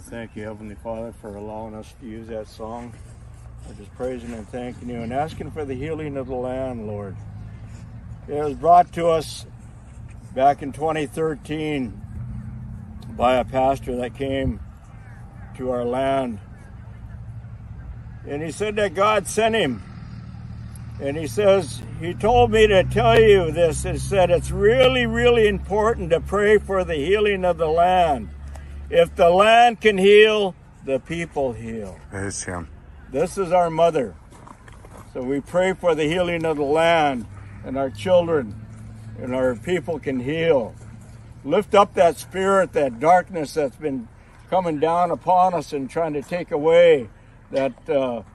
Thank you, Heavenly Father, for allowing us to use that song. We're just praising and thanking you and asking for the healing of the land, Lord. It was brought to us back in 2013 by a pastor that came to our land. And he said that God sent him. And he says, he told me to tell you this. He said, it's really, really important to pray for the healing of the land. If the land can heal, the people heal. Yes, yeah. This is our mother. So we pray for the healing of the land and our children and our people can heal. Lift up that spirit, that darkness that's been coming down upon us and trying to take away that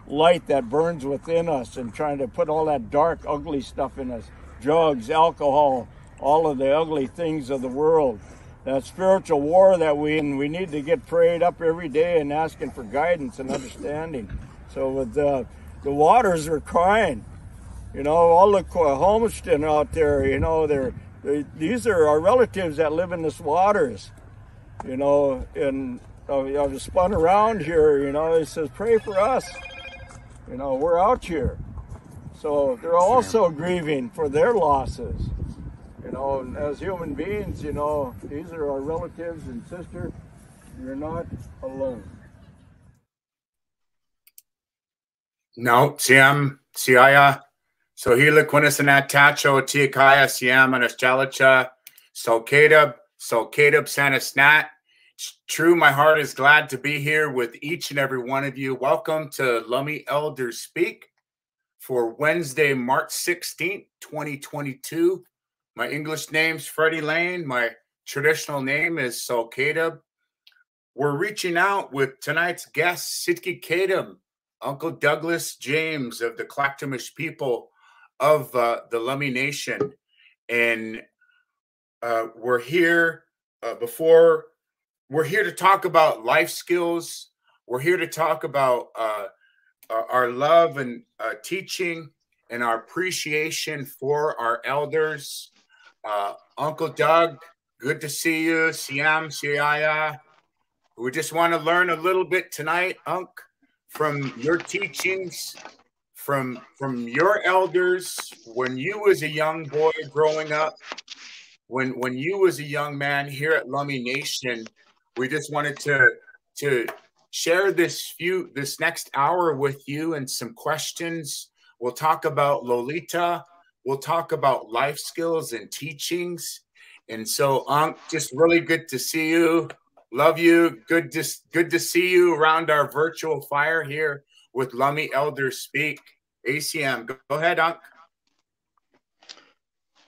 light that burns within us and trying to put all that dark, ugly stuff in us. Drugs, alcohol, all of the ugly things of the world. That spiritual war that we need to get prayed up every day and asking for guidance and understanding. So with the waters are crying. You know, all the homestead out there, you know, these are our relatives that live in this waters. You know, and I've spun around here, you know, it says, pray for us. You know, we're out here. So they're also grieving for their losses. You know, and as human beings, you know, these are our relatives and sisters. You're not alone. No, siam, siaya. So hila quinasanat tacho tiakaya siam anastalacha. So kadem sanasnat. It's true, my heart is glad to be here with each and every one of you. Welcome to Lummi Elders Speak for Wednesday, March 16th, 2022. My English name's Freddie Lane. My traditional name is Sol Kadem. We're reaching out with tonight's guest, Sidki Kadem, Uncle Douglas James of the Clackamas people of the Lummi Nation. And we're here we're here to talk about life skills. We're here to talk about our love and teaching and our appreciation for our elders. Uncle Doug, good to see you. Siam, Siaya. We just want to learn a little bit tonight, Unc, from your teachings, from your elders when you was a young boy growing up, when you was a young man here at Lummi Nation. We just wanted to share this next hour with you and some questions. We'll talk about Lolita. We'll talk about life skills and teachings. And so, Unc, just really good to see you. Love you. Good to see you around our virtual fire here with Lummi Elders Speak. ACM, go ahead, Unc.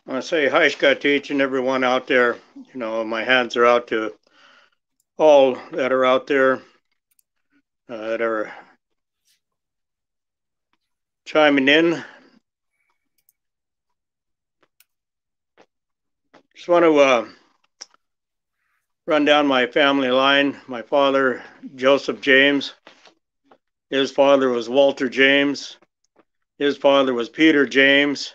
I want to say hi, Scott, to each and everyone out there. You know, my hands are out to all that are out there that are chiming in. Just want to run down my family line. My father, Joseph James. His father was Walter James. His father was Peter James.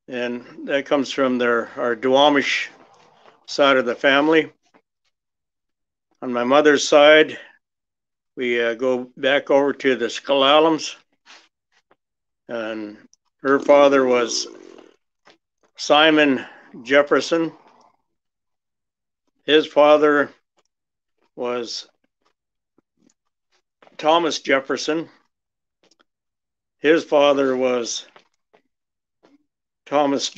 And that comes from our Duwamish side of the family. On my mother's side, we go back over to the Skallalams. And her father was Simon Jefferson. His father was Thomas Jefferson. His father was Thomas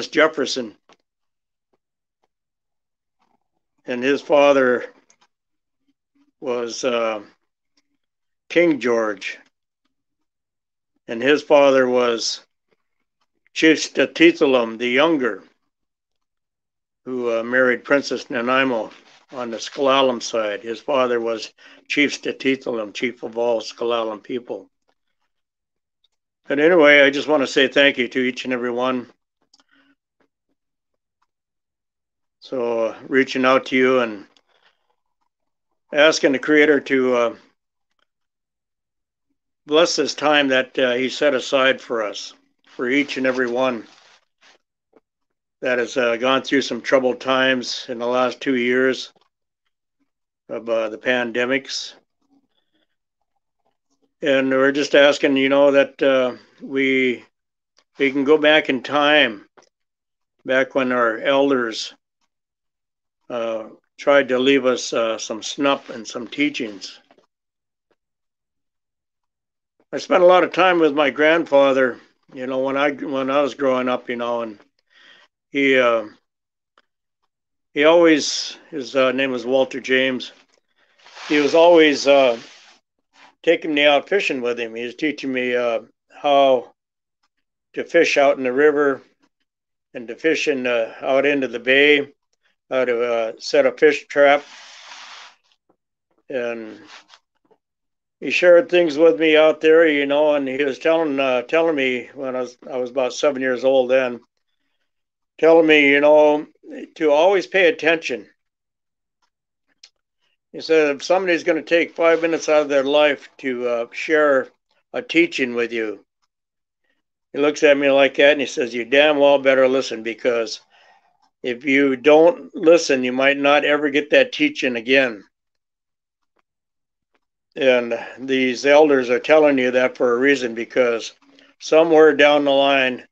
Jefferson. And his father was King George. And his father was Chief Statithalam the Younger, who married Princess Nanaimo on the Sklallalam side. His father was Chief Statithalam, chief of all Sklallalam people. But anyway, I just want to say thank you to each and every one. So reaching out to you and asking the Creator to bless this time that He set aside for us, for each and every one that has gone through some troubled times in the last 2 years of the pandemics. And we're just asking, you know, that we can go back in time, back when our elders tried to leave us some snuff and some teachings. I spent a lot of time with my grandfather, you know, when I was growing up, you know, and he always, his name was Walter James. He was always taking me out fishing with him. He was teaching me how to fish out in the river and to fish out into the bay, how to set a fish trap. And he shared things with me out there, you know, and he was telling me when I was about 7 years old then, telling me, you know, to always pay attention. He said, if somebody's going to take 5 minutes out of their life to share a teaching with you, he looks at me like that and he says, you damn well better listen, because if you don't listen, you might not ever get that teaching again. And these elders are telling you that for a reason, because somewhere down the line,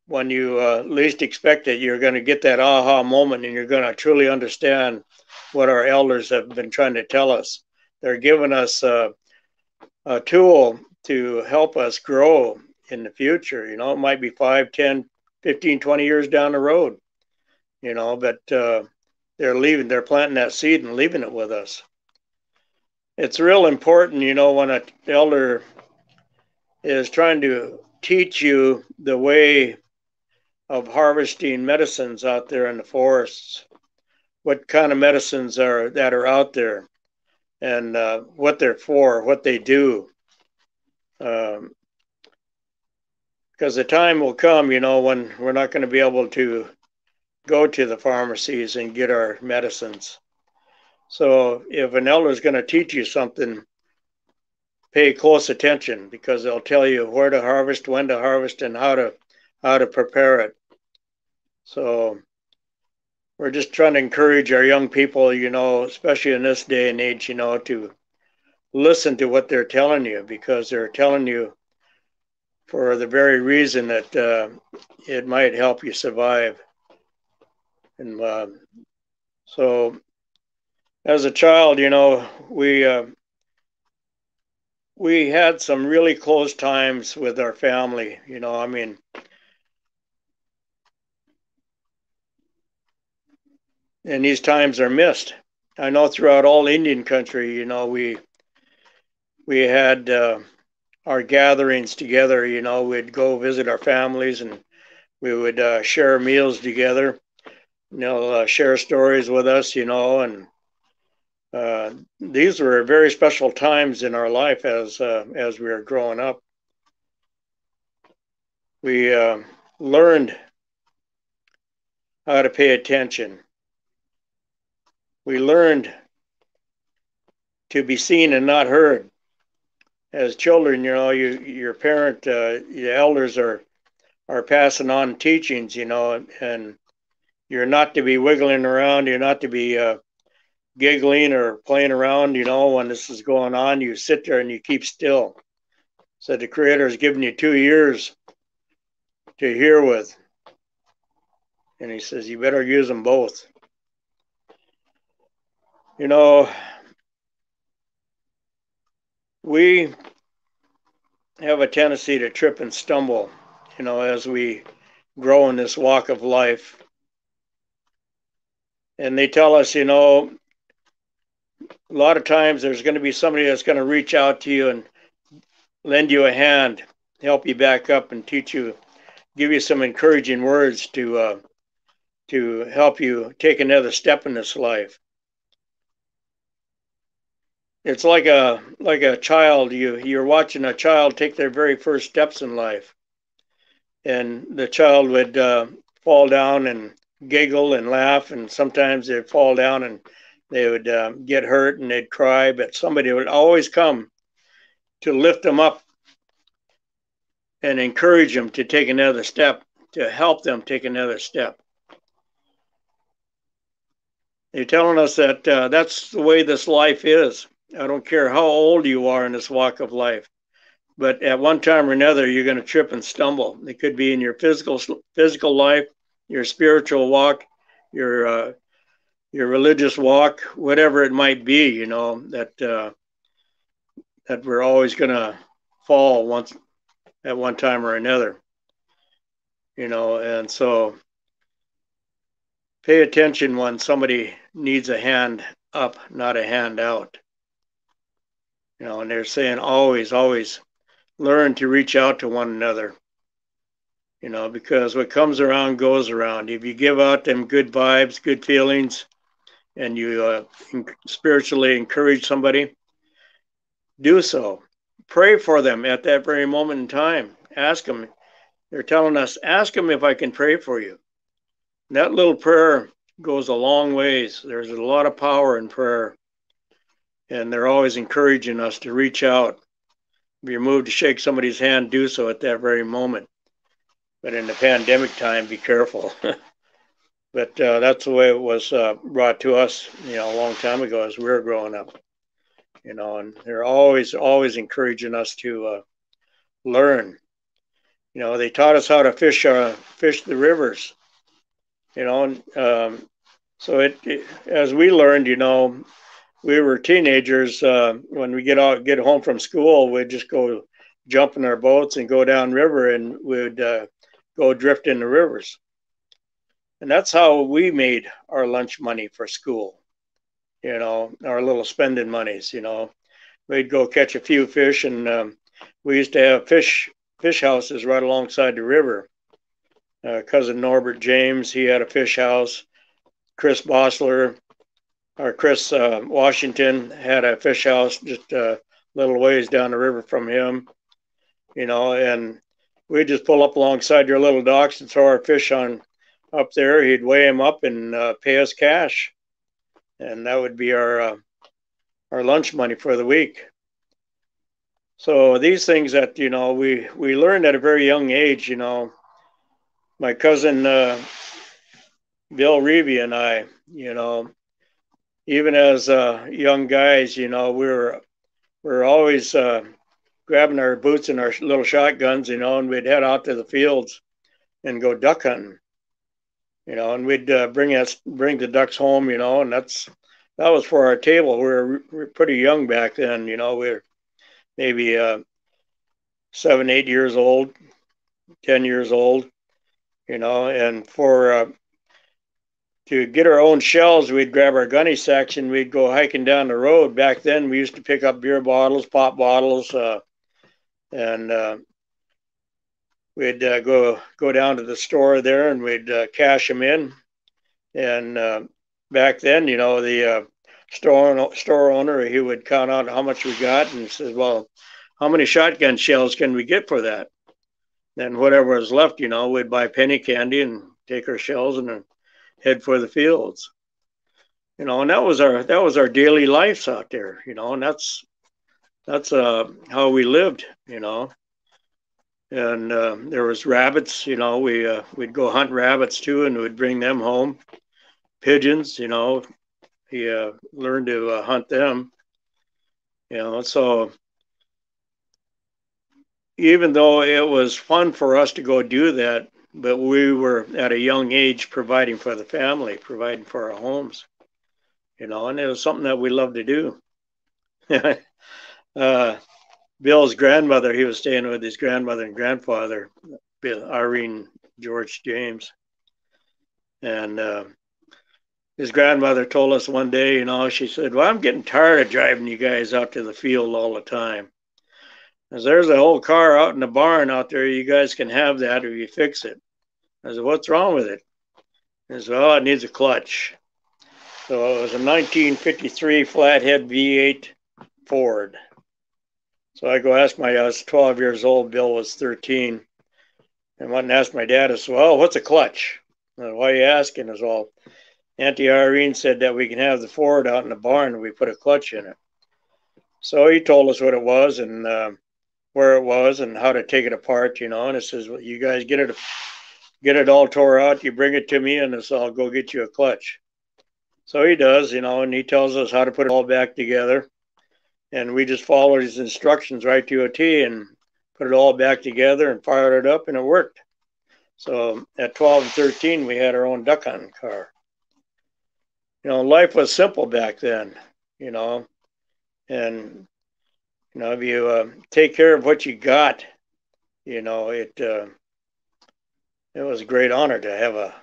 when you least expect it, you're going to get that aha moment and you're going to truly understand what our elders have been trying to tell us. They're giving us a tool to help us grow in the future. You know, it might be 5, 10, 15, 20 years down the road, you know, but they're planting that seed and leaving it with us. It's real important, you know, when an elder is trying to teach you the way of harvesting medicines out there in the forests, what kind of medicines that are out there, and what they're for, what they do. Because the time will come, you know, when we're not going to be able to go to the pharmacies and get our medicines. So if an elder is going to teach you something, pay close attention, because they'll tell you where to harvest, when to harvest, and how to prepare it. So we're just trying to encourage our young people, you know, especially in this day and age, you know, to listen to what they're telling you, because they're telling you for the very reason that it might help you survive. And so as a child, you know, we had some really close times with our family, you know. I mean, and these times are missed. I know throughout all Indian country, you know, we had our gatherings together. You know, we'd go visit our families, and we would share meals together. You know, share stories with us. You know, and these were very special times in our life as we were growing up. We learned how to pay attention. We learned to be seen and not heard. As children, you know, your parent, the elders are passing on teachings, you know, and you're not to be wiggling around. You're not to be giggling or playing around, you know, when this is going on. You sit there and you keep still. So the Creator has given you 2 ears to hear with. And he says, you better use them both. You know, we have a tendency to trip and stumble, you know, as we grow in this walk of life. And they tell us, you know, a lot of times there's going to be somebody that's going to reach out to you and lend you a hand, help you back up and teach you, give you some encouraging words to help you take another step in this life. It's like a child. You're watching a child take their very first steps in life, and the child would fall down and giggle and laugh, and sometimes they'd fall down and they would get hurt and they'd cry, but somebody would always come to lift them up and encourage them to take another step, to help them take another step. They're telling us that that's the way this life is. I don't care how old you are in this walk of life, but at one time or another, you're going to trip and stumble. It could be in your physical life, your spiritual walk, your religious walk, whatever it might be. You know that we're always going to fall once at one time or another. You know, and so pay attention when somebody needs a hand up, not a hand out. You know, and they're saying always, always learn to reach out to one another. You know, because what comes around goes around. If you give out them good vibes, good feelings, and you spiritually encourage somebody, do so. Pray for them at that very moment in time. Ask them. They're telling us, ask them if I can pray for you. And that little prayer goes a long ways. There's a lot of power in prayer. And they're always encouraging us to reach out. If you're moved to shake somebody's hand, do so at that very moment. But in the pandemic time, be careful. But that's the way it was brought to us, you know, a long time ago as we were growing up. You know, and they're always encouraging us to learn. You know, they taught us how to fish the rivers. You know, and so as we learned, you know, we were teenagers. When we get home from school, we'd just go jump in our boats and go down river, and we'd go drift in the rivers. And that's how we made our lunch money for school. You know, our little spending monies. You know, we'd go catch a few fish, and we used to have fish houses right alongside the river. Cousin Norbert James, he had a fish house. Chris Bossler, or Chris Washington, had a fish house just a little ways down the river from him. You know, and we'd just pull up alongside your little docks and throw our fish on up there. He'd weigh them up and pay us cash, and that would be our lunch money for the week. So these things that, you know, we learned at a very young age. You know, my cousin Bill Reevy and I, you know, even as young guys, you know, we're always grabbing our boots and our little shotguns, you know, and we'd head out to the fields and go duck hunting, you know, and we'd bring the ducks home, you know, and that was for our table. We were pretty young back then, you know. We were maybe 7, 8 years old, 10 years old, you know, and to get our own shells, we'd grab our gunny sacks and we'd go hiking down the road. Back then, we used to pick up beer bottles, pop bottles, and we'd go down to the store there and we'd cash them in. And back then, you know, the store owner, he would count out how much we got and says, well, how many shotgun shells can we get for that? Then whatever was left, you know, we'd buy penny candy and take our shells and then head for the fields. You know, and that was our daily lives out there, you know, and that's how we lived, you know. And there was rabbits, you know, we'd go hunt rabbits too, and we'd bring them home. Pigeons, you know, he learned to hunt them, you know. So even though it was fun for us to go do that, but we were at a young age providing for the family, providing for our homes, you know, and it was something that we loved to do. Bill's grandmother, he was staying with his grandmother and grandfather, Irene George James. And his grandmother told us one day, you know, she said, well, I'm getting tired of driving you guys out to the field all the time. As there's a whole car out in the barn out there, you guys can have that or you fix it. I said, what's wrong with it? He said, well, it needs a clutch. So it was a 1953 flathead V8 Ford. So I go ask I was 12 years old, Bill was 13. And went and asked my dad, I said, well, what's a clutch? And why are you asking? As well, Auntie Irene said that we can have the Ford out in the barn and we put a clutch in it. So he told us what it was and where it was and how to take it apart, you know. And it says, well, you guys get it all tore out, you bring it to me and I'll go get you a clutch. So he does, you know, and he tells us how to put it all back together. And we just followed his instructions right to a T and put it all back together and fired it up, and it worked. So at 12 and 13, we had our own duck hunting car. You know, life was simple back then, you know. And, you know, if you take care of what you got, you know, it was a great honor to have a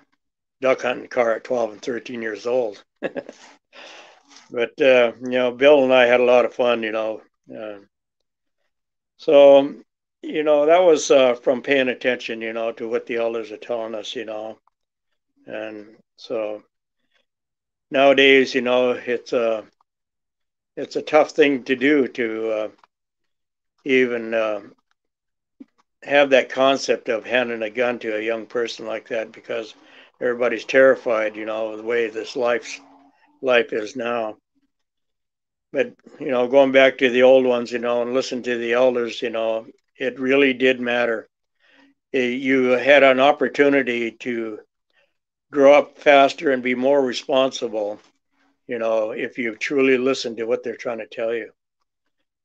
duck hunting car at 12 and 13 years old. But, you know, Bill and I had a lot of fun, you know. So, you know, that was from paying attention, you know, to what the elders are telling us, you know. And so nowadays, you know, it's a tough thing to do to even have that concept of handing a gun to a young person like that, because everybody's terrified, you know, the way this life is now. But, you know, going back to the old ones, you know, and listen to the elders, you know, it really did matter. You had an opportunity to grow up faster and be more responsible, you know, if you truly listened to what they're trying to tell you.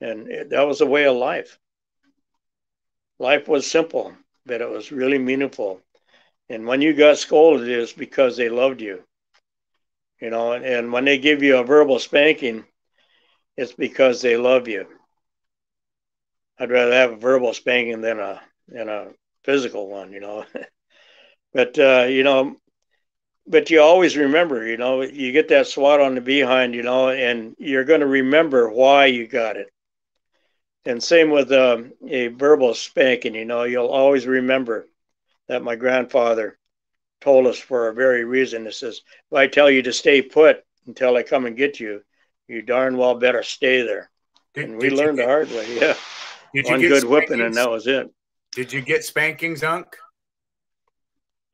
And that was a way of life. Life was simple, but it was really meaningful. And when you got scolded, it was because they loved you. You know, and when they give you a verbal spanking, it's because they love you. I'd rather have a verbal spanking than a physical one, you know. But you know, but you always remember, you know, you get that swat on the behind, you know, and you're going to remember why you got it. And same with a verbal spanking, you know, you'll always remember that my grandfather told us for a very reason. It says, if I tell you to stay put until I come and get you, you darn well better stay there. And we learned the hard way, yeah. One good whipping and that was it. Did you get spankings, Unc?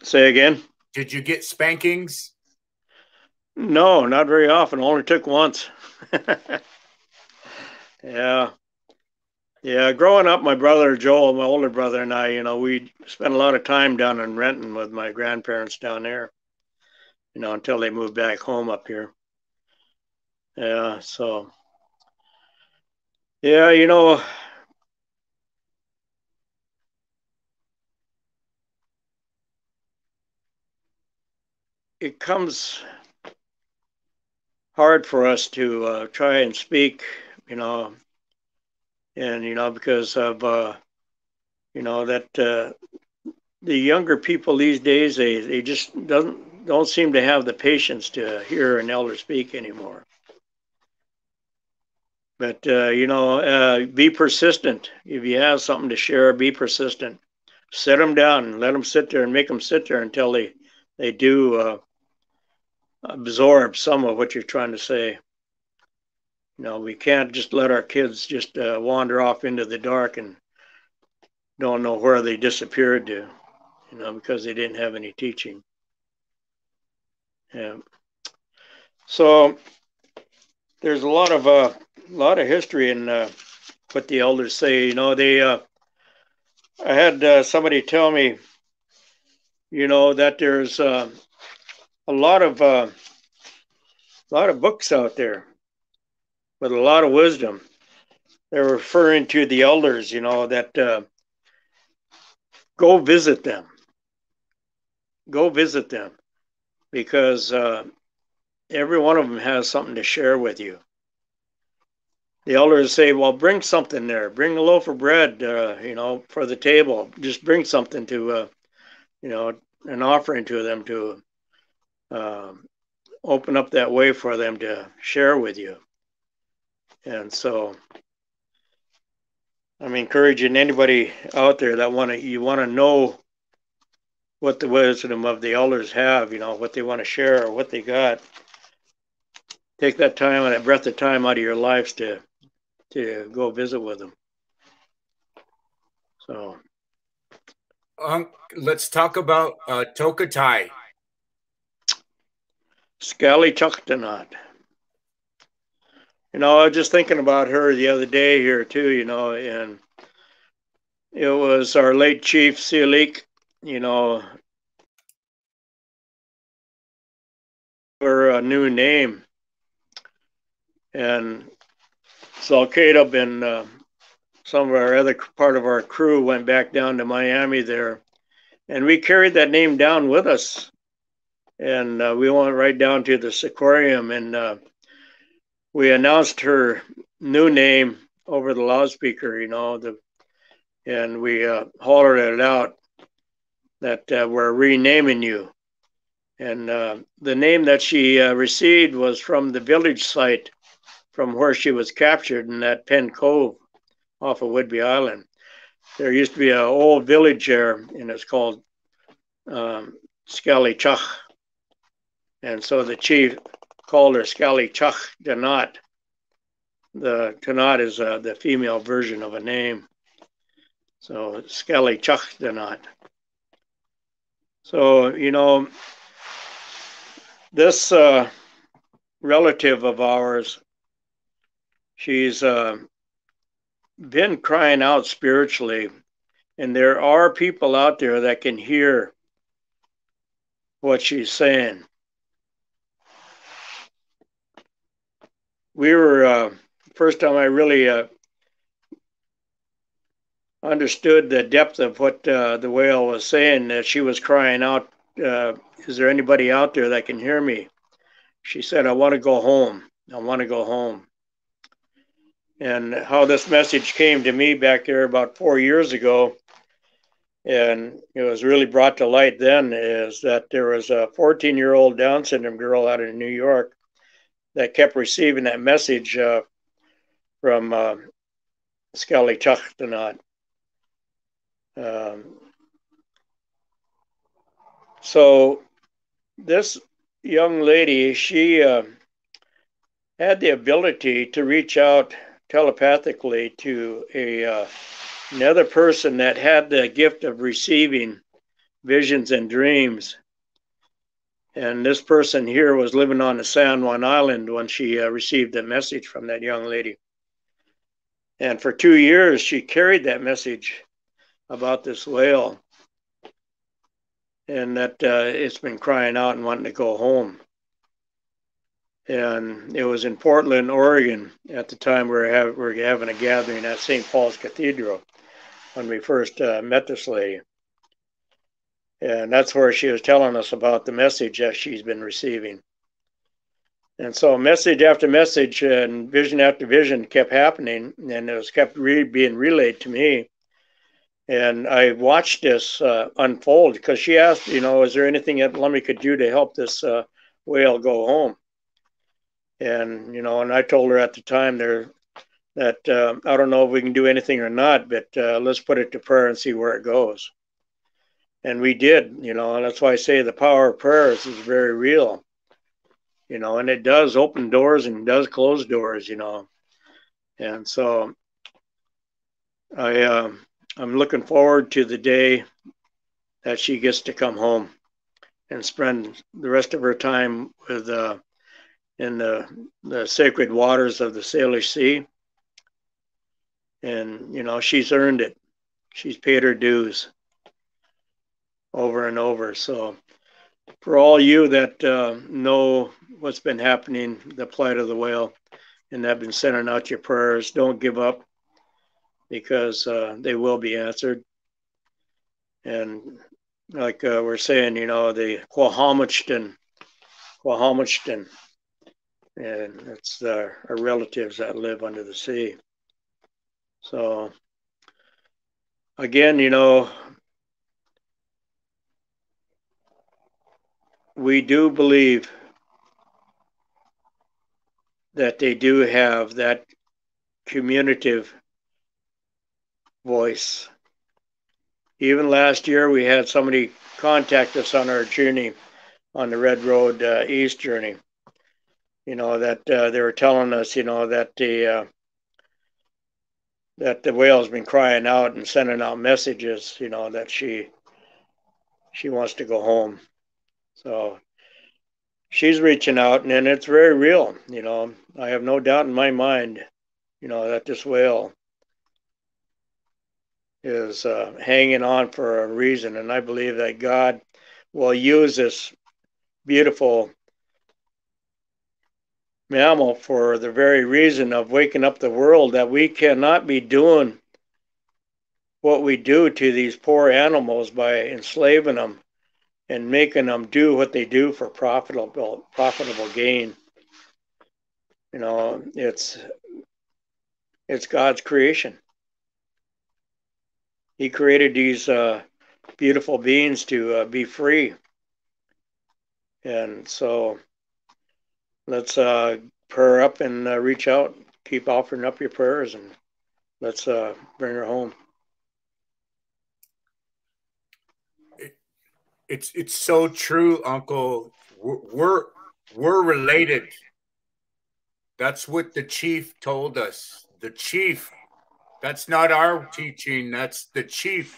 Say again? Did you get spankings? No, not very often. Only took once. Yeah. Yeah, growing up, my brother Joel, my older brother, and I, you know, we spent a lot of time down in Renton with my grandparents down there, you know, until they moved back home up here. Yeah, so, yeah, you know, it comes hard for us to try and speak, you know, and, you know, because of, you know, that the younger people these days, they just don't seem to have the patience to hear an elder speak anymore. But, be persistent. If you have something to share, be persistent. Sit them down and let them sit there and make them sit there until they do absorb some of what you're trying to say. We can't just let our kids just wander off into the dark and don't know where they disappeared to, because they didn't have any teaching. Yeah. So there's a lot of history in what the elders say. I had somebody tell me, that there's a lot of books out there with a lot of wisdom. They're referring to the elders, that go visit them. Go visit them, because every one of them has something to share with you. The elders say, well, bring something there. Bring a loaf of bread, for the table. Just bring something to, an offering to them to open up that way for them to share with you. And so I'm encouraging anybody out there that you want to know what the wisdom of the elders have, what they want to share or what they got. Take that time and that breath of time out of your lives to go visit with them. So, let's talk about Tokatai. Skallichuktanat. I was just thinking about her the other day here too, and it was our late chief Silik, her a new name. And so Caleb and some of our other part of our crew went back down to Miami there, and we carried that name down with us. And we went right down to the Sequarium, and we announced her new name over the loudspeaker, and we hollered it out that we're renaming you. And the name that she received was from the village site from where she was captured in that Penn Cove off of Whidbey Island. There used to be an old village there, and it's called Skallichuk. And so the chief called her Skallichuktanat. The Tanat is the female version of a name. So Skallichuktanat. So, this relative of ours, she's been crying out spiritually, and there are people out there that can hear what she's saying. We were, first time I really understood the depth of what the whale was saying, that she was crying out, is there anybody out there that can hear me? She said, I want to go home. I want to go home. And how this message came to me back there about 4 years ago, and it was really brought to light then, is that there was a 14-year-old Down syndrome girl out in New York that kept receiving that message from Skallichuktanat. So this young lady, she had the ability to reach out telepathically to another person that had the gift of receiving visions and dreams. And this person here was living on the San Juan Island when she received the message from that young lady. And for 2 years, she carried that message about this whale, and that it's been crying out and wanting to go home. And it was in Portland, Oregon at the time we were having a gathering at St. Paul's Cathedral when we first met this lady. And that's where she was telling us about the message that she's been receiving. And so message after message and vision after vision kept happening, and it was kept being relayed to me. And I watched this unfold because she asked, is there anything that Lummi could do to help this whale go home? And, and I told her at the time that I don't know if we can do anything or not, but let's put it to prayer and see where it goes. And we did, and that's why I say the power of prayers is very real, and it does open doors and does close doors, And so I'm looking forward to the day that she gets to come home and spend the rest of her time with in the sacred waters of the Salish Sea. And she's earned it. She's paid her dues over and over. So for all you that know what's been happening, the plight of the whale, and have been sending out your prayers, don't give up, because they will be answered. And like we're saying, the Quahamachton, and it's our relatives that live under the sea. So again, we do believe that they do have that communicative voice. Even last year, we had somebody contact us on our journey on the Red Road East journey. That they were telling us, that the whale's been crying out and sending out messages, that she wants to go home. So she's reaching out, and it's very real. I have no doubt in my mind, that this whale is hanging on for a reason. And I believe that God will use this beautiful mammal for the very reason of waking up the world, that we cannot be doing what we do to these poor animals by enslaving them and making them do what they do for profitable gain. It's God's creation. He created these beautiful beings to be free. And so let's prayer up and reach out. Keep offering up your prayers, and let's bring her home. It's so true, Uncle. We're related. That's what the chief told us. The chief. That's not our teaching. That's the chief.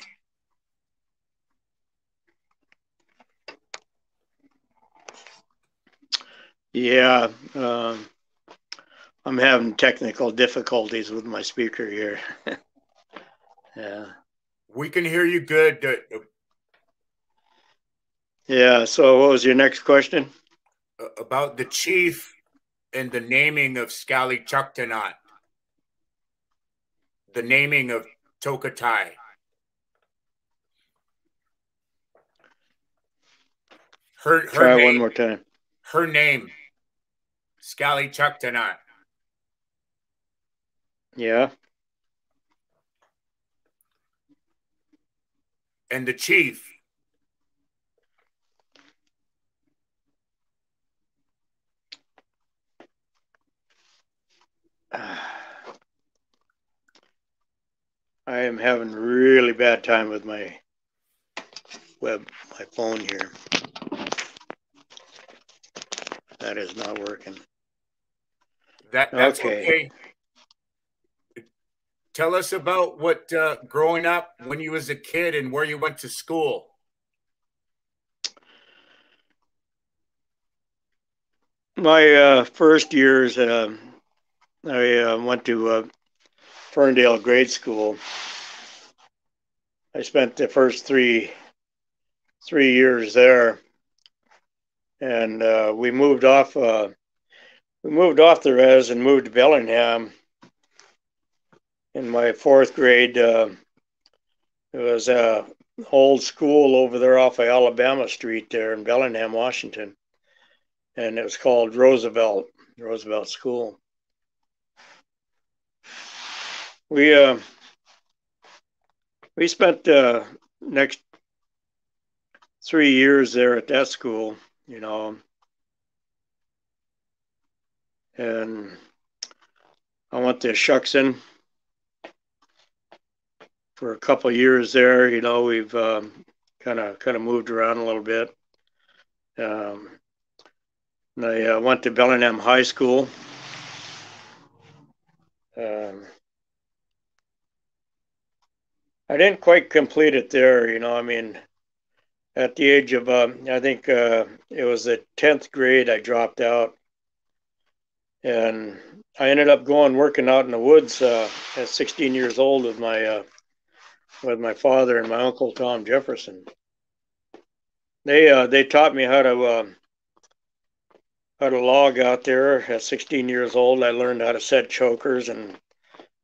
Yeah, I'm having technical difficulties with my speaker here. Yeah. We can hear you good. Yeah, so what was your next question? About the chief and the naming of Scally-Chucktanot. The naming of Tokatai. Try name, one more time. Her name, Scally-Chucktanot. Yeah. And the chief. I am having really bad time with my phone here. That is not working. That's okay. Tell us about what growing up when you was a kid and where you went to school. My first years, I went to Ferndale grade school. I spent the first three years there, and we moved off the res and moved to Bellingham. In my fourth grade, it was a old school over there off of Alabama Street there in Bellingham, Washington, and it was called Roosevelt School. We we spent next 3 years there at that school, you know, and I went to Shuckson for a couple of years there. You know, we've kind of moved around a little bit. And I went to Bellingham High School. I didn't quite complete it there, you know. I mean, at the age of, I think it was the 10th grade, I dropped out. And I ended up working out in the woods at 16 years old with my father and my uncle Tom Jefferson. They taught me how to log out there at 16 years old. I learned how to set chokers and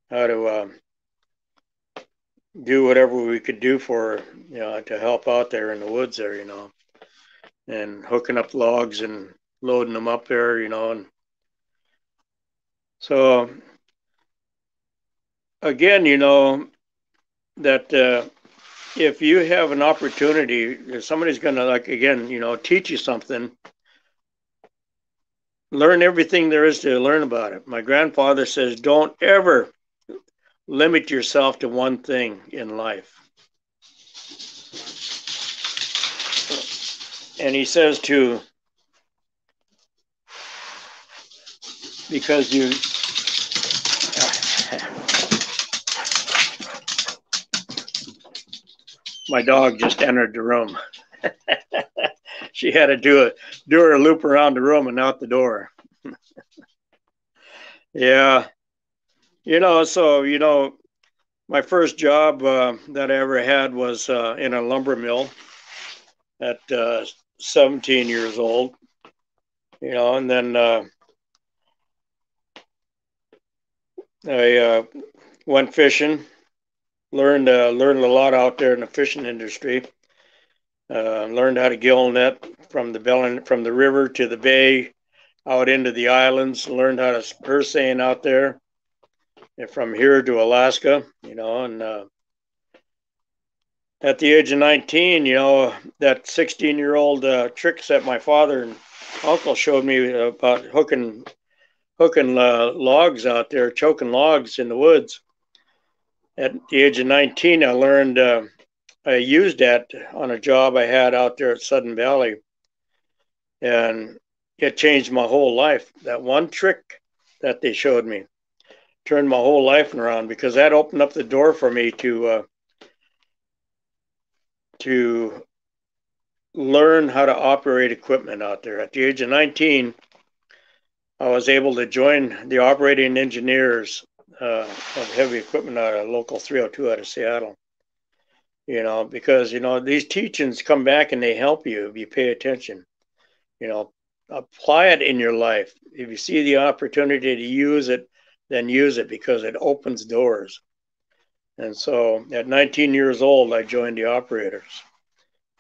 how to do whatever we could do for, you know, to help out there in the woods there, you know, and hooking up logs and loading them up there, you know. And so again, you know, that if you have an opportunity, if somebody's going to, like, again, you know, teach you something, learn everything there is to learn about it. My grandfather says, don't ever limit yourself to one thing in life. And he says because you, my dog just entered the room. She had to do her loop around the room and out the door. Yeah. You know, so, you know, my first job that I ever had was in a lumber mill at 17 years old, you know, and then I went fishing, learned a lot out there in the fishing industry. Learned how to gill net from the river to the bay, out into the islands. Learned how to spur seine out there, and from here to Alaska, you know. And at the age of 19, you know, that 16-year-old tricks that my father and uncle showed me about hooking logs out there, choking logs in the woods. At the age of 19, I learned. I used that on a job I had out there at Sudden Valley, and it changed my whole life. That one trick that they showed me turned my whole life around, because that opened up the door for me to learn how to operate equipment out there. At the age of 19, I was able to join the operating engineers of heavy equipment out of Local 302 out of Seattle. You know, because, you know, these teachings come back and they help you if you pay attention. You know, apply it in your life. If you see the opportunity to use it, then use it, because it opens doors. And so at 19 years old, I joined the operators.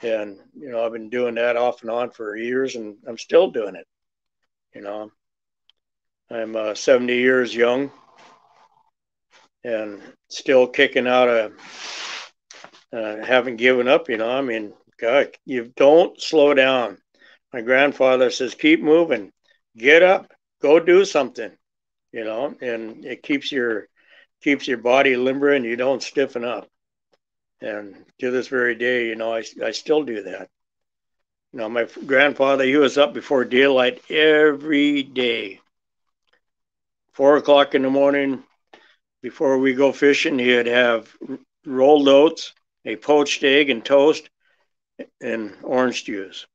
And, you know, I've been doing that off and on for years, and I'm still doing it. You know, I'm 70 years young and still kicking out haven't given up, you know. I mean, God, you don't slow down. My grandfather says, keep moving, get up, go do something, you know, and it keeps your body limber and you don't stiffen up. And to this very day, you know, I still do that. You know, my grandfather, he was up before daylight every day. 4 o'clock in the morning, before we go fishing, he'd have rolled oats, a poached egg and toast, and orange juice.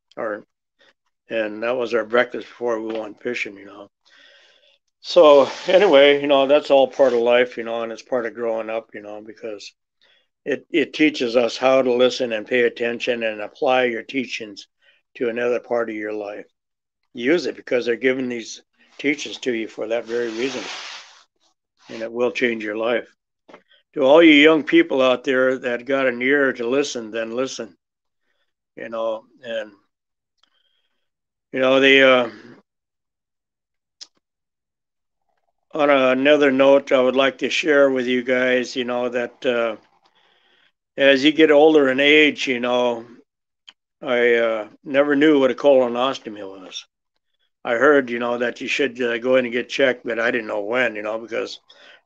And that was our breakfast before we went fishing, you know. So anyway, you know, that's all part of life, you know, and it's part of growing up, you know, because it teaches us how to listen and pay attention and apply your teachings to another part of your life. Use it, because they're giving these teachings to you for that very reason. And it will change your life. To all you young people out there that got an ear to listen, then listen. You know, and, you know, on another note, I would like to share with you guys, you know, that as you get older in age, you know, I never knew what a colonostomy was. I heard, you know, that you should go in and get checked, but I didn't know when, you know, because,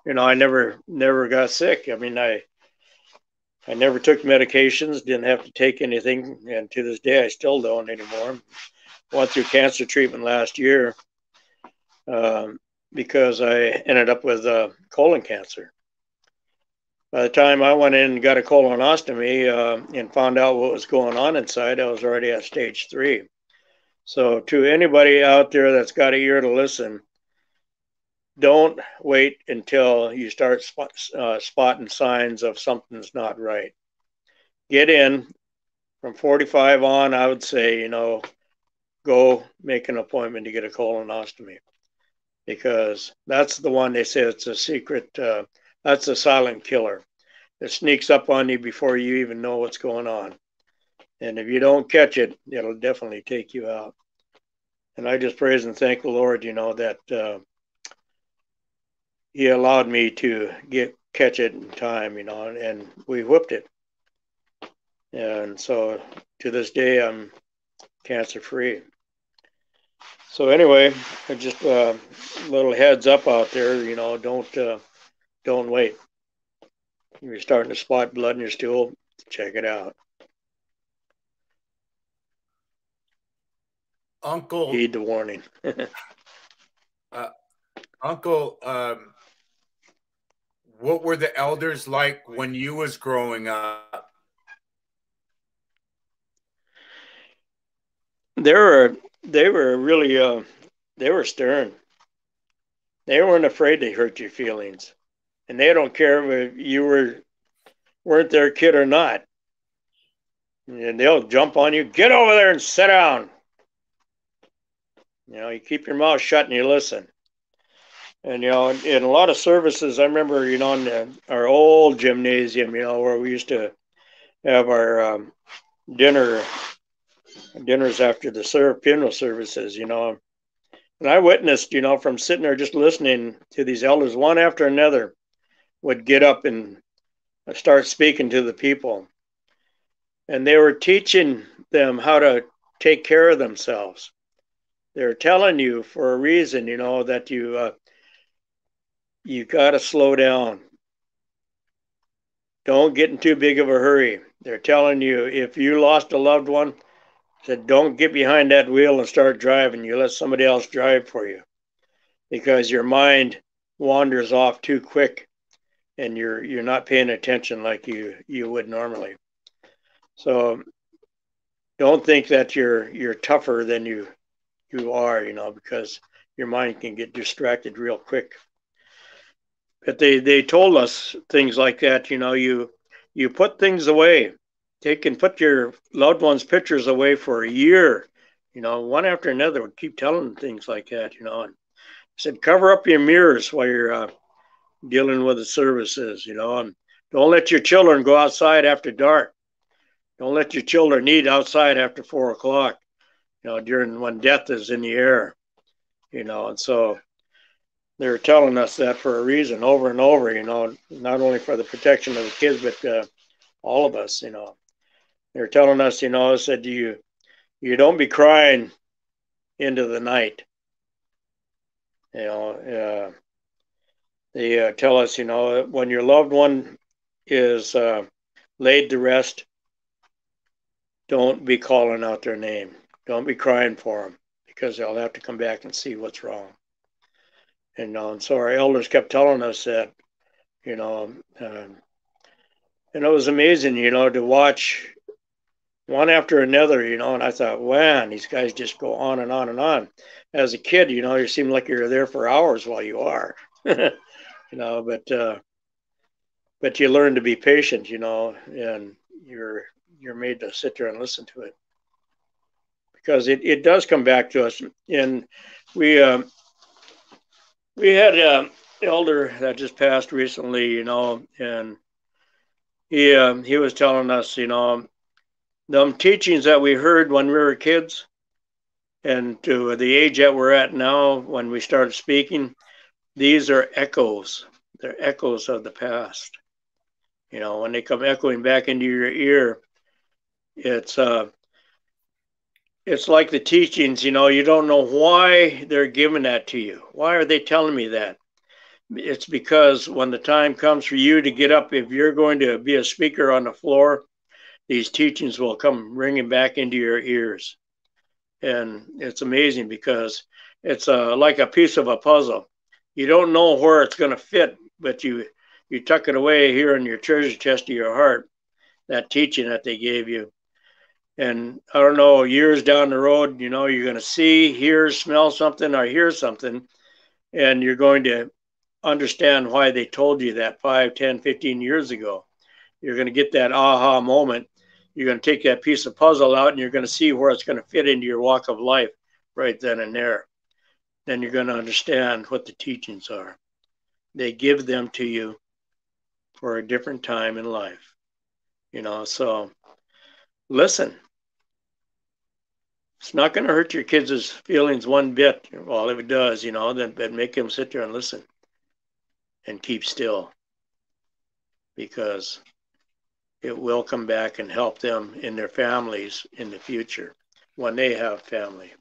you know, I never got sick. I mean, I never took medications, didn't have to take anything, and to this day, I still don't anymore. Went through cancer treatment last year because I ended up with colon cancer. By the time I went in and got a colonostomy and found out what was going on inside, I was already at stage 3. So to anybody out there that's got an ear to listen, don't wait until you start spotting signs of something's not right. Get in from 45 on, I would say, you know, go make an appointment to get a colonostomy, because that's the one they say it's a secret, that's a silent killer. It sneaks up on you before you even know what's going on. And if you don't catch it, it'll definitely take you out. And I just praise and thank the Lord, you know, that He allowed me to catch it in time, you know, and we whipped it. And so to this day, I'm cancer free. So anyway, just a little heads up out there, you know, don't wait. If you're starting to spot blood in your stool, check it out. Uncle, Heed the warning. Uncle, what were the elders like when you was growing up? They were really they were stern. They weren't afraid to hurt your feelings, and they don't care if you weren't their kid or not. And they'll jump on you. Get over there and sit down. You know, you keep your mouth shut and you listen. And, you know, in a lot of services, I remember, you know, in our old gymnasium, you know, where we used to have our dinners after the funeral services, you know. And I witnessed, you know, from sitting there just listening to these elders, one after another would get up and start speaking to the people. And they were teaching them how to take care of themselves. They're telling you for a reason, you know, that you got to slow down. Don't get in too big of a hurry. They're telling you if you lost a loved one, said don't get behind that wheel and start driving. You let somebody else drive for you, because your mind wanders off too quick, and you're not paying attention like you would normally. So don't think that you're tougher than you are, you know, because your mind can get distracted real quick. But they told us things like that, you know, you put things away. They can put your loved ones' pictures away for a year, you know, one after another would keep telling them things like that, you know. And I said, cover up your mirrors while you're dealing with the services, you know, and don't let your children go outside after dark. Don't let your children eat outside after 4 o'clock, you know, when death is in the air, you know. And so they're telling us that for a reason over and over, you know, not only for the protection of the kids, but all of us, you know. They're telling us, you know, said you don't be crying into the night. You know, they tell us, you know, when your loved one is laid to rest, don't be calling out their name. Don't be crying for them, because they'll have to come back and see what's wrong. And so our elders kept telling us that, you know, and it was amazing, you know, to watch one after another, you know. And I thought, man, these guys just go on and on and on. As a kid, you know, you seem like you're there for hours while you are, you know, but you learn to be patient, you know, and you're made to sit there and listen to it, because it does come back to us. And we had an elder that just passed recently, you know, and he was telling us, you know, the teachings that we heard when we were kids and to the age that we're at now when we started speaking, these are echoes. They're echoes of the past. You know, when they come echoing back into your ear, it's like the teachings, you know, you don't know why they're giving that to you. Why are they telling me that? It's because when the time comes for you to get up, if you're going to be a speaker on the floor, these teachings will come ringing back into your ears. And it's amazing because it's like a piece of a puzzle. You don't know where it's going to fit, but you tuck it away here in your treasure chest of your heart, that teaching that they gave you. And I don't know, years down the road, you know, you're going to see, hear, smell something or hear something, and you're going to understand why they told you that 5, 10, 15 years ago. You're going to get that aha moment. You're going to take that piece of puzzle out and you're going to see where it's going to fit into your walk of life right then and there. Then you're going to understand what the teachings are. They give them to you for a different time in life. You know, so listen. It's not going to hurt your kids' feelings one bit. Well, if it does, you know, then make them sit there and listen and keep still, because it will come back and help them in their families in the future when they have family.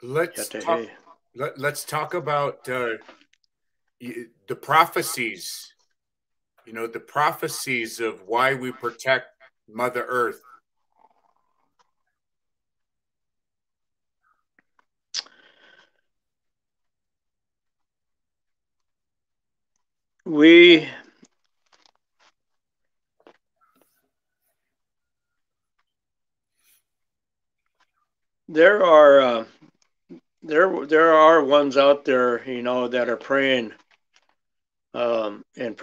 Let's talk about the prophecies. You know, the prophecies of why we protect Mother Earth. There are there are ones out there, you know, that are praying and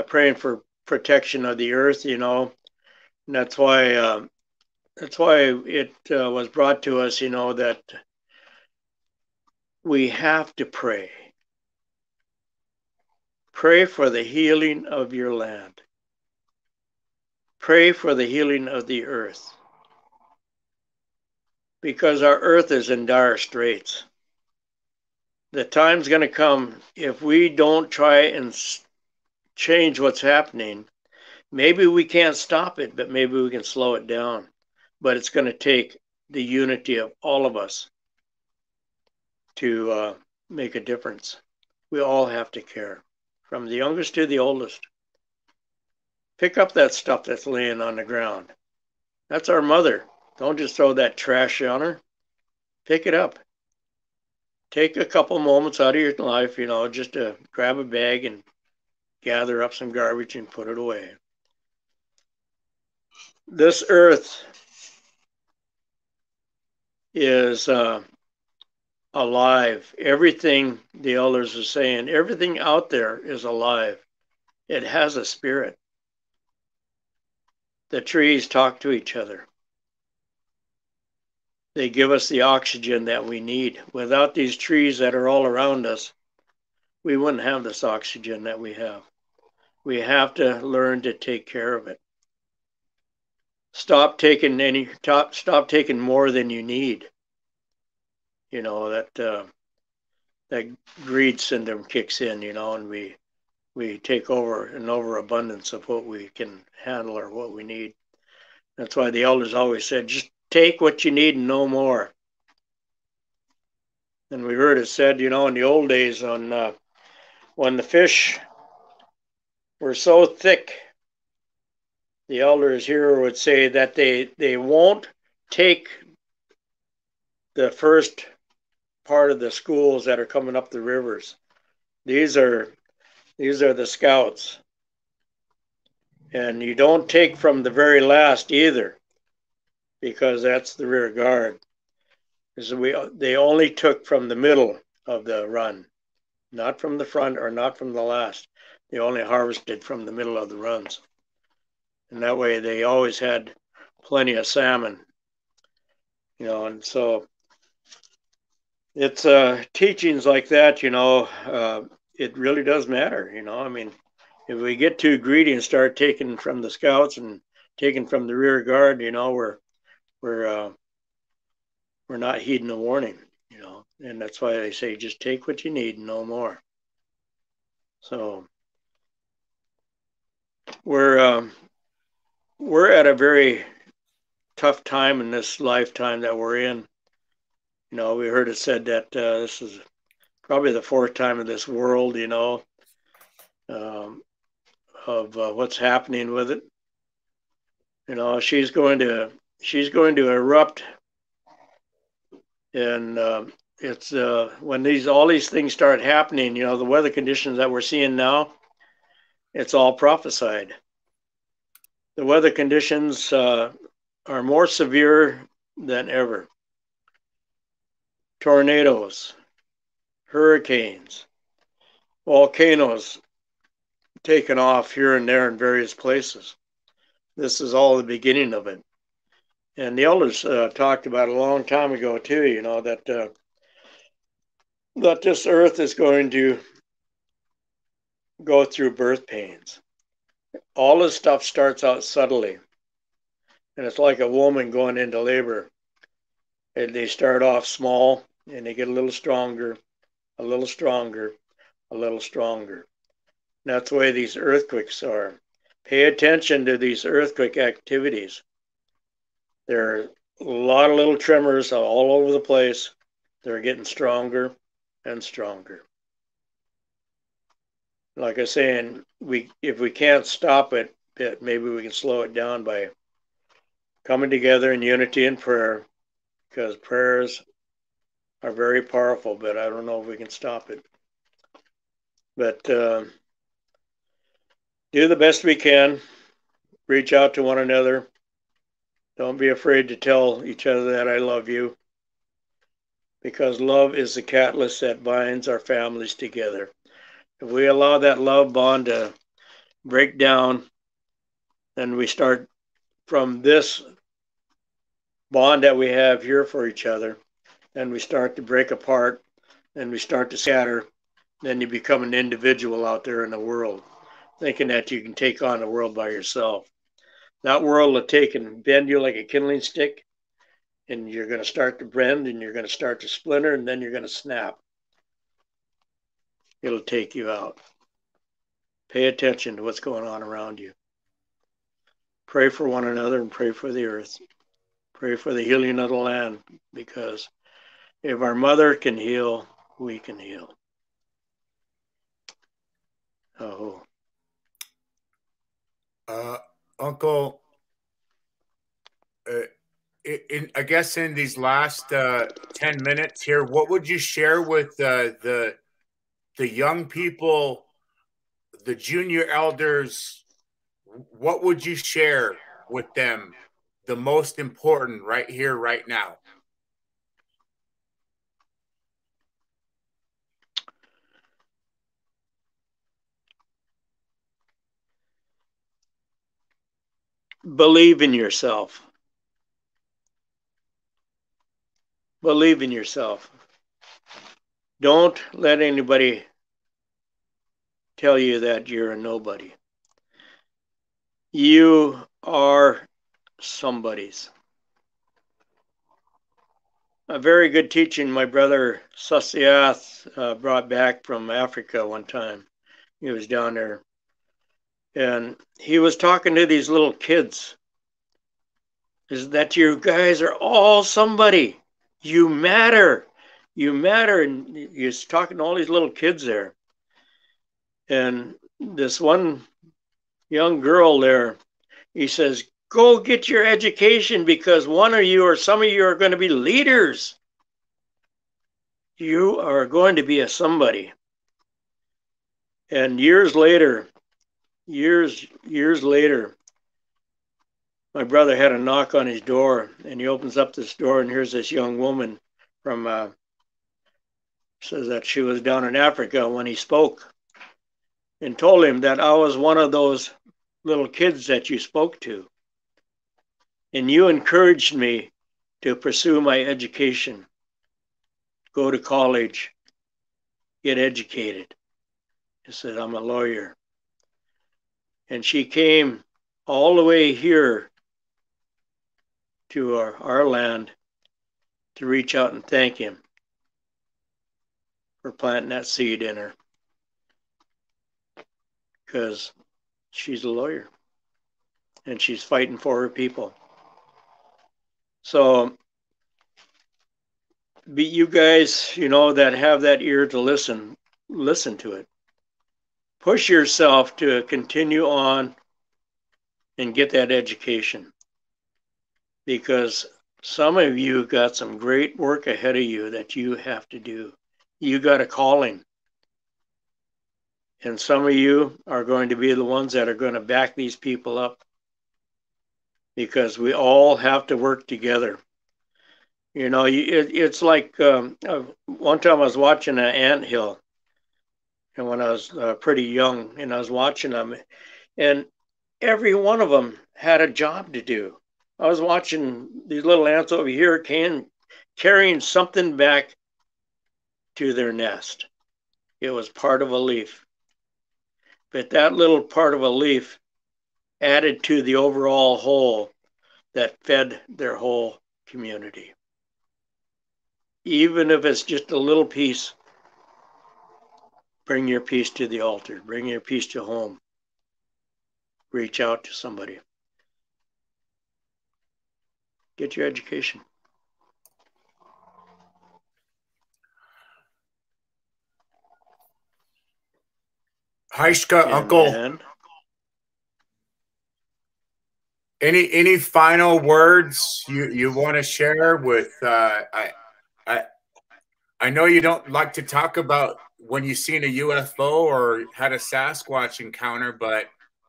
praying for protection of the earth, you know. And that's why it was brought to us, you know, that we have to pray. Pray for the healing of your land. Pray for the healing of the earth. Because our earth is in dire straits. The time's going to come, if we don't try and change what's happening, maybe we can't stop it, but maybe we can slow it down. But it's going to take the unity of all of us to make a difference. We all have to care, from the youngest to the oldest. Pick up that stuff that's laying on the ground. That's our mother. Don't just throw that trash on her. Pick it up. Take a couple moments out of your life, you know, just to grab a bag and gather up some garbage and put it away. This earth is alive. Everything the elders are saying, everything out there is alive. It has a spirit. The trees talk to each other. They give us the oxygen that we need. Without these trees that are all around us, we wouldn't have this oxygen that we have. We have to learn to take care of it. Stop taking more than you need. You know, that greed syndrome kicks in, you know, and we take over an overabundance of what we can handle or what we need. That's why the elders always said, just take what you need and no more. And we heard it said, you know, in the old days when the fish were so thick, the elders here would say that they won't take the first part of the schools that are coming up the rivers. These are the scouts. And you don't take from the very last either, because that's the rear guard. They only took from the middle of the run, not from the front or not from the last. They only harvested from the middle of the runs. And that way they always had plenty of salmon. You know, and so it's teachings like that, you know, it really does matter, you know. I mean, if we get too greedy and start taking from the scouts and taking from the rear guard, you know, we're not heeding the warning, you know. And that's why they say just take what you need and no more. So we're at a very tough time in this lifetime that we're in. You know, we heard it said that this is probably the fourth time of this world, you know, um, of what's happening with it. You know, she's going to erupt, and it's when all these things start happening. You know, the weather conditions that we're seeing now, it's all prophesied. The weather conditions are more severe than ever. Tornadoes, hurricanes, volcanoes taken off here and there in various places. This is all the beginning of it. And the elders talked about it a long time ago too, you know, that this earth is going to go through birth pains. All this stuff starts out subtly. And it's like a woman going into labor. And they start off small and they get a little stronger, a little stronger, a little stronger. And that's the way these earthquakes are. Pay attention to these earthquake activities. There are a lot of little tremors all over the place. They're getting stronger and stronger. Like I was saying, if we can't stop it, maybe we can slow it down by coming together in unity and prayer, because prayers are very powerful, but I don't know if we can stop it. But do the best we can. Reach out to one another. Don't be afraid to tell each other that I love you, because love is the catalyst that binds our families together. If we allow that love bond to break down, then we start from this bond that we have here for each other, and we start to break apart, and we start to scatter. Then you become an individual out there in the world, thinking that you can take on the world by yourself. That world will take and bend you like a kindling stick, and you're going to start to bend, and you're going to start to splinter, and then you're going to snap. It'll take you out. Pay attention to what's going on around you. Pray for one another and pray for the earth. Pray for the healing of the land, because if our mother can heal, we can heal. Oh. Uncle, I guess in these last 10 minutes here, what would you share with the young people, the junior elders? What would you share with them, the most important right here, right now? Believe in yourself. Believe in yourself. Don't let anybody tell you that you're a nobody. You are somebody's. A very good teaching my brother Sasquatch brought back from Africa one time. He was down there. And he was talking to these little kids. Is that you guys are all somebody. You matter. You matter. And he's talking to all these little kids there. And this one young girl there, he says, go get your education, because one of you or some of you are going to be leaders. You are going to be a somebody. And years later, my brother had a knock on his door, and he opens up this door, and here's this young woman from, says that she was down in Africa when he spoke, and told him that I was one of those little kids that you spoke to. And you encouraged me to pursue my education, go to college, get educated. He said, I'm a lawyer. And she came all the way here to our land to reach out and thank him for planting that seed in her. Because she's a lawyer, and she's fighting for her people. So you guys, that have that ear to listen to it. Push yourself to continue on and get that education, because some of you got some great work ahead of you that you have to do. You got a calling. And some of you are going to be the ones that are going to back these people up, because we all have to work together. It's like one time I was watching an anthill, and when I was pretty young, and I was watching them, and every one of them had a job to do. I was watching these little ants over here carrying something back to their nest. It was part of a leaf. But that little part of a leaf added to the overall whole that fed their whole community. Even if it's just a little piece, bring your piece to the altar. Bring your piece to home. Reach out to somebody. Get your education. Haishka, Uncle. Any final words you want to share with? I know you don't like to talk about when you've seen a UFO or had a Sasquatch encounter, but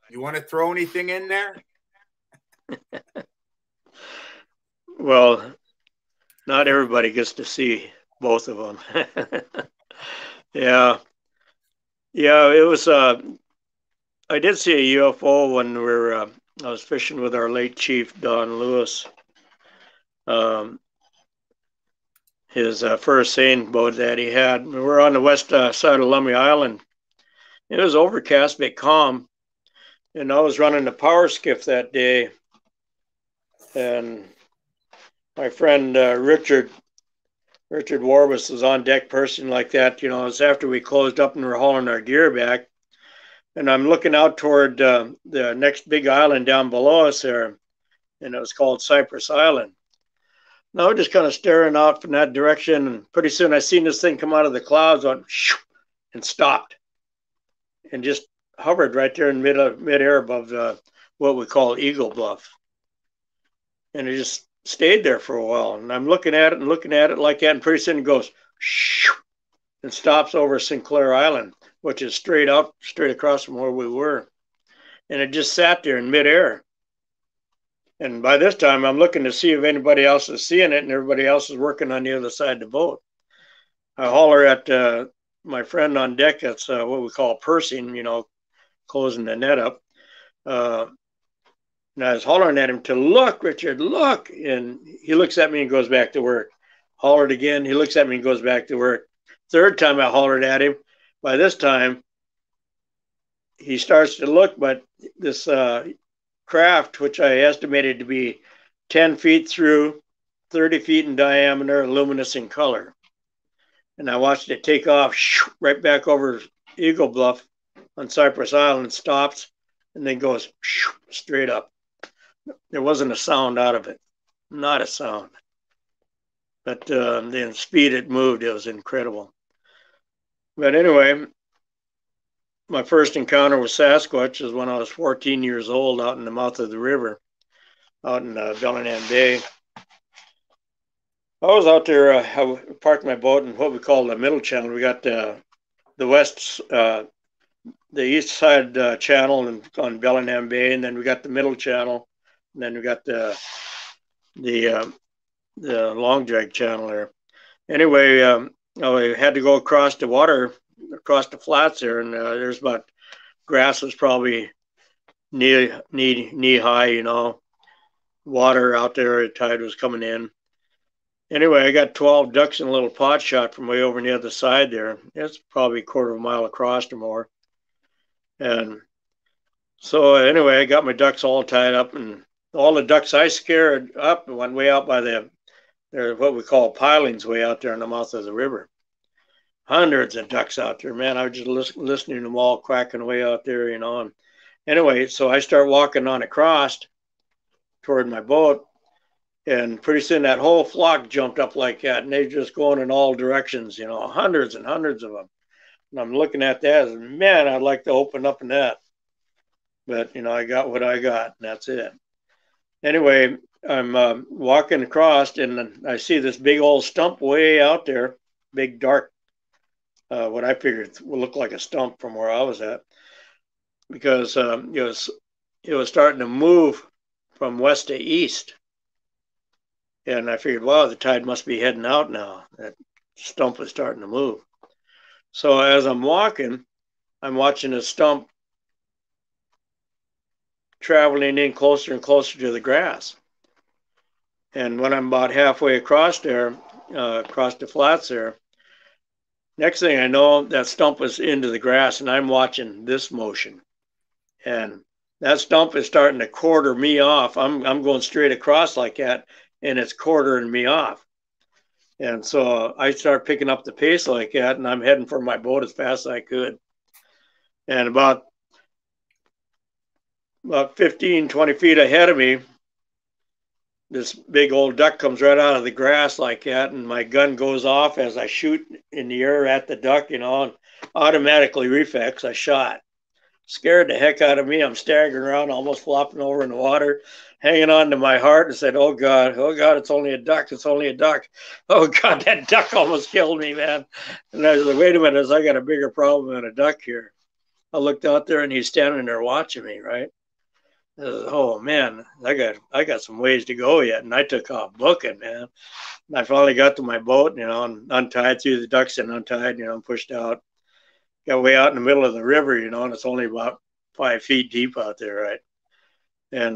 you want to throw anything in there? Well, not everybody gets to see both of them. Yeah, it was. I did see a UFO when I was fishing with our late chief Don Lewis. His first sailing boat that he had. We were on the west side of Lummi Island. It was overcast but calm, and I was running the power skiff that day, and my friend Richard Warbus was on deck, person like that. It was after we closed up and we're hauling our gear back, and I'm looking out toward the next big island down below us there, and it was called Cypress Island. Now we're just kind of staring out from that direction, and pretty soon I seen this thing come out of the clouds and stopped, and just hovered right there in midair above what we call Eagle Bluff, and it just stayed there for a while. And I'm looking at it like that, and pretty soon it goes and stops over Sinclair Island, which is straight across from where we were, and it just sat there in midair. And by this time, I'm looking to see if anybody else is seeing it, and everybody else is working on the other side of the boat. I holler at my friend on deck. That's what we call pursing, closing the net up. And I was hollering at him to look, Richard, look. And he looks at me and goes back to work. Hollered again. He looks at me and goes back to work. Third time I hollered at him. By this time, he starts to look, but this craft, which I estimated to be 10 feet through, 30 feet in diameter, luminous in color. And I watched it take off right back over Eagle Bluff on Cypress Island, stops, and then goes straight up. There wasn't a sound out of it, not a sound. But the speed it moved, it was incredible. But anyway, my first encounter with Sasquatch was when I was 14 years old out in the mouth of the river, out in Bellingham Bay. I was out there, I parked my boat in what we call the middle channel. We got the east side channel on Bellingham Bay, and then we got the middle channel, and then we got the long drag channel there. Anyway, I had to go across the water, across the flats there, and there's about, grass was probably knee high, water out there, the tide was coming in. Anyway, I got 12 ducks in a little pot shot from way over on the other side there. It's probably a quarter of a mile across or more. And so anyway, I got my ducks all tied up, and all the ducks I scared up went way out by they're what we call pilings way out there in the mouth of the river. Hundreds of ducks out there, man. I was just listening to them all quacking away out there, and Anyway, so I start walking on across toward my boat, and pretty soon that whole flock jumped up like that, and they're just going in all directions, you know, hundreds and hundreds of them. And I'm looking at that as, man, I'd like to open up in that. But, you know, I got what I got, and that's it. Anyway, I'm walking across, and I see this big old stump way out there, big dark, what I figured would look like a stump from where I was at, because it was starting to move from west to east. And I figured, wow, the tide must be heading out now. That stump was starting to move. So as I'm walking, I'm watching the stump traveling in closer and closer to the grass. And when I'm about halfway across there, across the flats there, next thing I know, that stump was into the grass, and I'm watching this motion. And that stump is starting to quarter me off. I'm going straight across like that, and it's quartering me off. And so I start picking up the pace like that, and I'm heading for my boat as fast as I could. And about 15, 20 feet ahead of me, this big old duck comes right out of the grass like that, and my gun goes off as I shoot in the air at the duck, you know, and automatically reflex, I shot. Scared the heck out of me. I'm staggering around, almost flopping over in the water, hanging on to my heart, and said, oh God, it's only a duck. It's only a duck. Oh God, that duck almost killed me, man. And I said, wait a minute, I got a bigger problem than a duck here. I looked out there, and he's standing there watching me, right? I said, oh man, I got some ways to go yet. And I took off booking, man. And I finally got to my boat, you know, and untied, threw the ducks and untied, you know, and pushed out. Got way out in the middle of the river, you know, and it's only about 5 feet deep out there, right?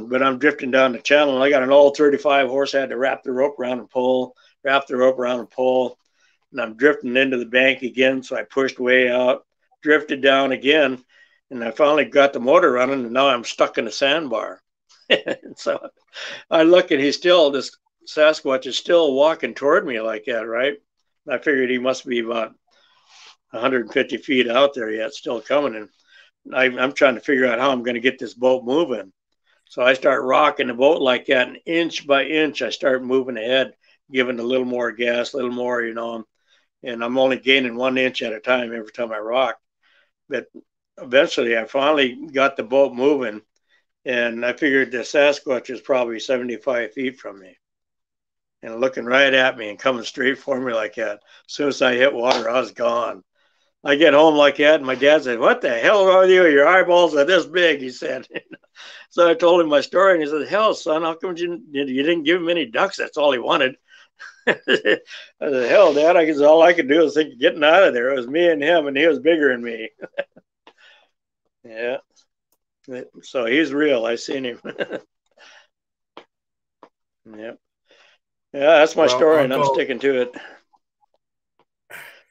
But I'm drifting down the channel, and I got an old 35 horse. I had to wrap the rope around and pull, and I'm drifting into the bank again. So I pushed way out, drifted down again, and I finally got the motor running, and now I'm stuck in a sandbar. So I look, and this Sasquatch is still walking toward me like that, right? I figured he must be about 150 feet out there yet, still coming. And I'm trying to figure out how I'm going to get this boat moving. So I start rocking the boat like that, and inch by inch, I start moving ahead, giving a little more gas, a little more, you know, and I'm only gaining 1 inch at a time every time I rock. But eventually I finally got the boat moving, and I figured the Sasquatch is probably 75 feet from me and looking right at me and coming straight for me like that. As soon as I hit water, I was gone. I get home like that, and my dad said, what the hell are you? Your eyeballs are this big, he said. So I told him my story, and he said, hell, son, how come you didn't give him any ducks? That's all he wanted. I said, hell, Dad, I guess all I could do was think of getting out of there. It was me and him, and he was bigger than me. Yeah. So he's real. I seen him. Yep. Yeah, that's my story, Uncle, and I'm sticking to it.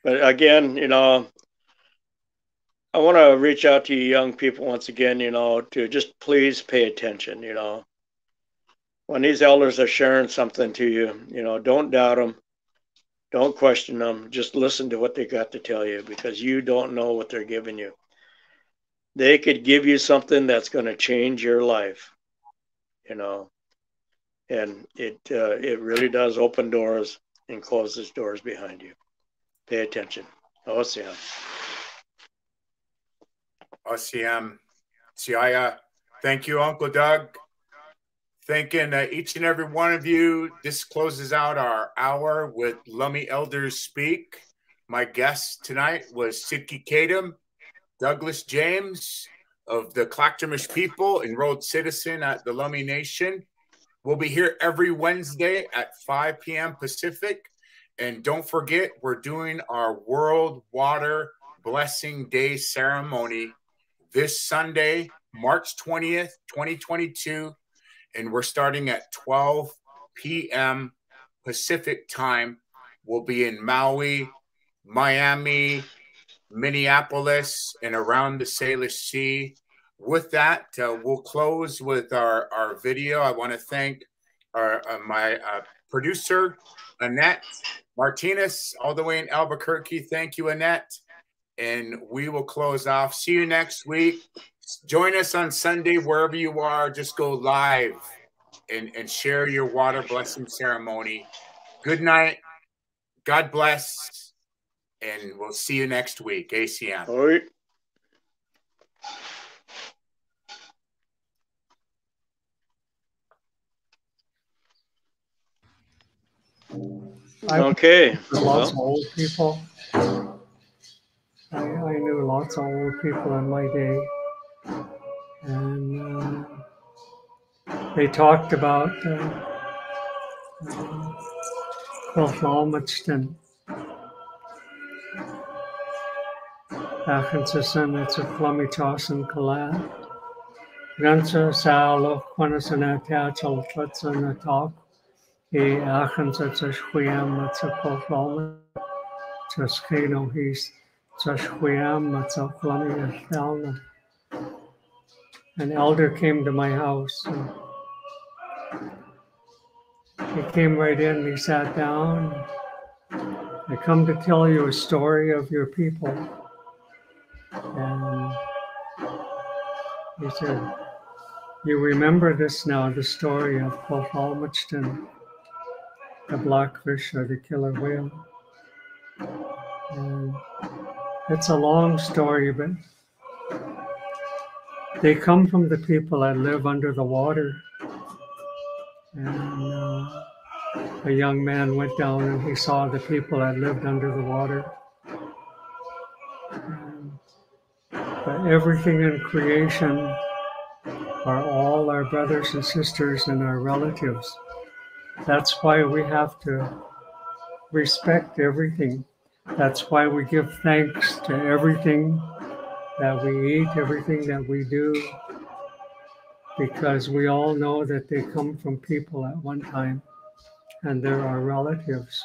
But again, you know, I want to reach out to you young people once again, you know, to just please pay attention, you know. When these elders are sharing something to you, you know, don't doubt them. Don't question them. Just listen to what they got to tell you, because you don't know what they're giving you. They could give you something that's going to change your life, you know. And it really does open doors and closes doors behind you. Pay attention. OCM. OCM. Siaya. Thank you, Uncle Doug. Thanking each and every one of you. This closes out our hour with Lummi Elders Speak. My guest tonight was Sidki Kadem, Douglas James of the Clackamas people, enrolled citizen at the Lummi Nation. We'll be here every Wednesday at 5 p.m. Pacific. And don't forget, we're doing our World Water Blessing Day ceremony this Sunday, March 20th, 2022. And we're starting at 12 p.m. Pacific time. We'll be in Maui, Miami, Minneapolis, and around the Salish Sea. With that, we'll close with our video. I want to thank my producer, Annette Martinez, all the way in Albuquerque. Thank you, Annette. And we will close off. See you next week. Join us on Sunday, wherever you are. Just go live and share your water blessing ceremony. Good night. God bless. And we'll see you next week. ACM. All right. Okay. Lots of old people. I knew lots of old people in my day. And they talked about Lummi Achansasan, it's a Flamitasan Kalat. Gansa Salo, Quanasanatachal, Tlatsanatop, E Achansats Huyam, that's a Kotlama, Taskino, he's Tashuyam, that's a Flammy. An elder came to my house. And he came right in, he sat down. I come to tell you a story of your people. And he said, you remember this now, the story of Lummi, the blackfish or the killer whale. And it's a long story, but they come from the people that live under the water. And a young man went down and he saw the people that lived under the water. But everything in creation are all our brothers and sisters and our relatives. That's why we have to respect everything. That's why we give thanks to everything that we eat, everything that we do, because we all know that they come from people at one time, and they're our relatives.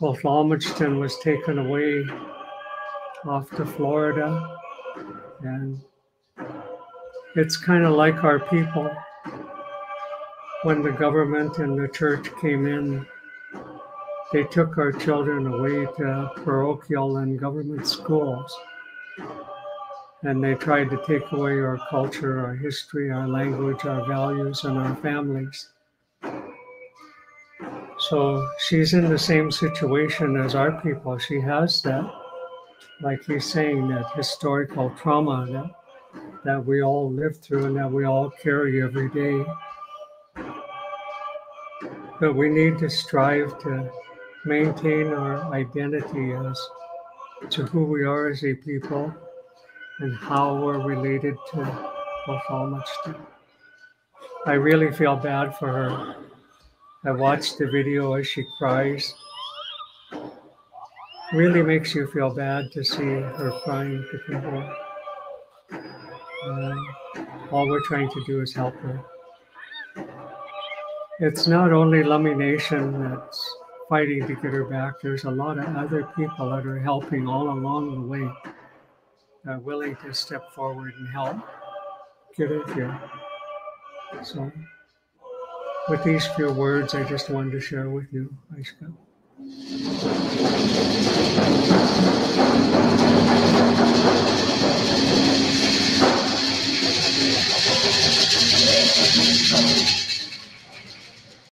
Lummi was taken away off to Florida, and it's kind of like our people. When the government and the church came in, they took our children away to parochial and government schools. And they tried to take away our culture, our history, our language, our values, and our families. So she's in the same situation as our people. She has that, like he's saying, that historical trauma that we all live through and that we all carry every day. But we need to strive to maintain our identity as to who we are as a people and how we're related to Lummi. I really feel bad for her. I watched the video as she cries. Really makes you feel bad to see her crying to people. All we're trying to do is help her. It's not only Lummi Nation that's fighting to get her back. There's a lot of other people that are helping all along the way. Are willing to step forward and help get her here. So, with these few words, I just wanted to share with you. Aishka.